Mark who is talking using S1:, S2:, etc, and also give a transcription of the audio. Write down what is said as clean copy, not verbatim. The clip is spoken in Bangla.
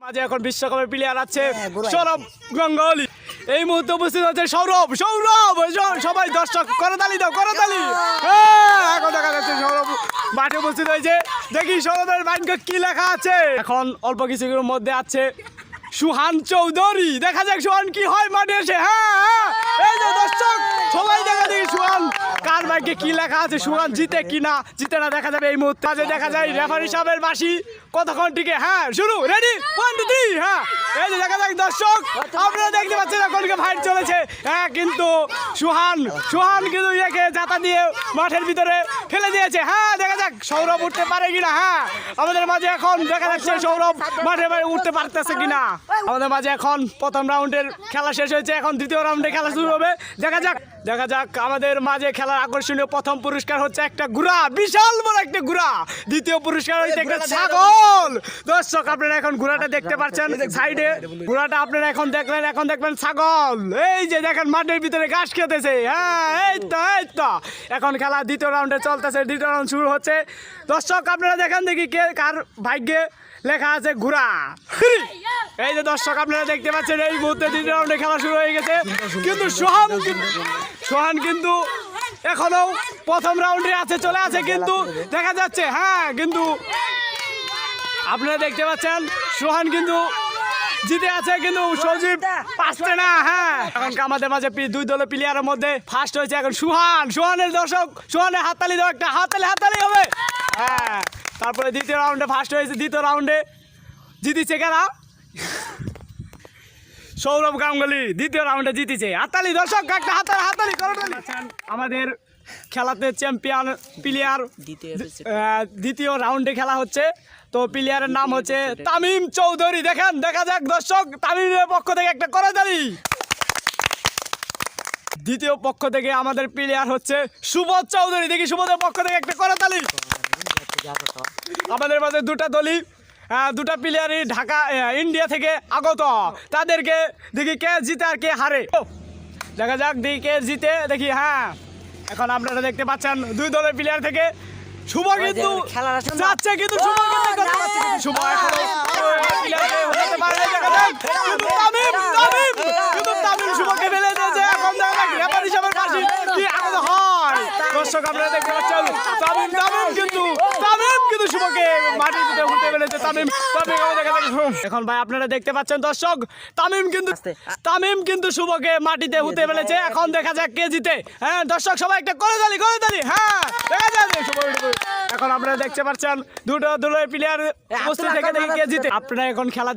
S1: আজ এখন বিশ্বকাপের প্লেয়ার আছে সৌরভ গাঙ্গুলী। এই মুহূর্তে উপস্থিত হচ্ছে সৌরভ। সবাই দর্শক করতালি দাও, করতালি। এখন দেখা যাচ্ছে সৌরভ মাঠে উপস্থিত হয়েছে। দেখি সৌরভের ভাগ্যে কি লেখা আছে। এখন অল্প কিছুর মধ্যে আছে সুহান চৌধুরী। দেখা যাক সুহান কি হয় মাঠে এসে। এই যে দর্শক সবাই দেখা দেখি সুহান কার ভাগ্যে কি লেখা আছে, সুহান জিতে কিনা জিতে না দেখা যাবে এই মুহূর্তে। আজ দেখা যায় রেফারি সাহেবের বাঁশি কতক্ষণ টিকে। শুরু, রেডি, 1 2 3। এই যে দেখা যাক দর্শক আপনারা দেখতে পাচ্ছেন এখন ফাইট চলেছে। কিন্তু সুহান কিন্তু ইয়েকে জাতা দিয়ে মাঠের ভিতরে ফেলে দিয়েছে। দেখা যাক সৌরভ উঠতে পারে কিনা। আমাদের মাঝে এখন দেখা যাচ্ছে সৌরভ মাঠে উঠতে পারতেছে কিনা। আমাদের মাঝে এখন প্রথম রাউন্ডের খেলা শেষ হয়েছে, এখন দ্বিতীয় রাউন্ডে খেলা শুরু হবে। দেখা যাক আমাদের মাঝে খেলার আকর্ষণীয় প্রথম পুরস্কার হচ্ছে একটা ঘোড়া, বিশাল বড় একটা ঘোড়া। দ্বিতীয় পুরস্কার হচ্ছে একটা ছাগল। দর্শক আপনারা এখন ঘোড়াটা দেখতে পাচ্ছেন সাইডে, ঘোড়াটা আপনারা এখন দেখবেন ছাগল। এই যে দেখেন মাঠের ভিতরে ঘাস খেতেছে। এই তো এখন খেলা দ্বিতীয় রাউন্ডে চলতেছে, দ্বিতীয় রাউন্ড শুরু হচ্ছে। দর্শক আপনারা দেখেন দেখি কে কার ভাগ্যে লেখা আছে ঘোড়া। এই যে দর্শক আপনারা দেখতে পাচ্ছেন এই মুহূর্তে দ্বিতীয় রাউন্ডে খেলা শুরু হয়ে গেছে, কিন্তু সোহান কিন্তু এখনো প্রথম রাউন্ডে আছে, চলে আছে। কিন্তু দেখা যাচ্ছে কিন্তু আপনারা দেখতে পাচ্ছেন সোহান কিন্তু জিতে আছে, কিন্তু সজীব পাচ্ছে না। এখন আমাদের মাঝে দুই দলের প্লেয়ারের মধ্যে ফার্স্ট হয়েছে এখন সোহানের দর্শক সোহানের হাততালি দাও, একটা হাততালি হবে। তারপরে দ্বিতীয় রাউন্ডে ফার্স্ট হয়েছে, দ্বিতীয় রাউন্ডে জিতেছে কারা? সৌরভ গাঙ্গুলী দ্বিতীয় রাউন্ডে জিতেছে। হাততালি দর্শক, একটা হাততালি করতালি। আমাদের খেলাতে চ্যাম্পিয়ন প্লেয়ার দ্বিতীয় রাউন্ডে খেলা হচ্ছে। তো প্লেয়ারের নাম হচ্ছে তামিম চৌধুরী। দেখা যাক দর্শক তামিমের পক্ষ থেকে একটা করতালি। দ্বিতীয় পক্ষ থেকে আমাদের প্লেয়ার হচ্ছে সুবোধ চৌধুরী। দেখি সুবোধের পক্ষ থেকে একটা করতালি। আমাদের মাঝে দুটা প্লেয়ারই ইন্ডিয়া থেকে আগত। তাদেরকে দেখি কে জিতে আর কে হারে। দেখা যাক দেখি কে জিতে দেখি। এখন আপনারা দেখতে পাচ্ছেন দুই দলের প্লেয়ার থেকে শুভ কিন্তু যাচ্ছে, কিন্তু শুভ তামিম শুভকে ফেলে দিয়েছে। এখন রেফারি হিসেবে কাশি কি আনন্দ হয়। দর্শক আপনারা দেখতে পাচ্ছেন তামিম কিন্তু শুভকে মাটির ভিতরে উঠে ফেলেছে। তামিম এখন ভাই আপনারা দেখতে পাচ্ছেন দর্শক তামিম কিন্তু শুভকে মাটিতে উঠে ফেলেছে। এখন দেখা যাক কে জিতে। দর্শক সবাই একটা করতালি। দেখা যাচ্ছে শুভ। এখন আপনারা দেখতে পাচ্ছেন দুটো দলের প্লেয়ার উপস্থিত থেকে দেখি কে জিতে। আপনারা এখন খেলা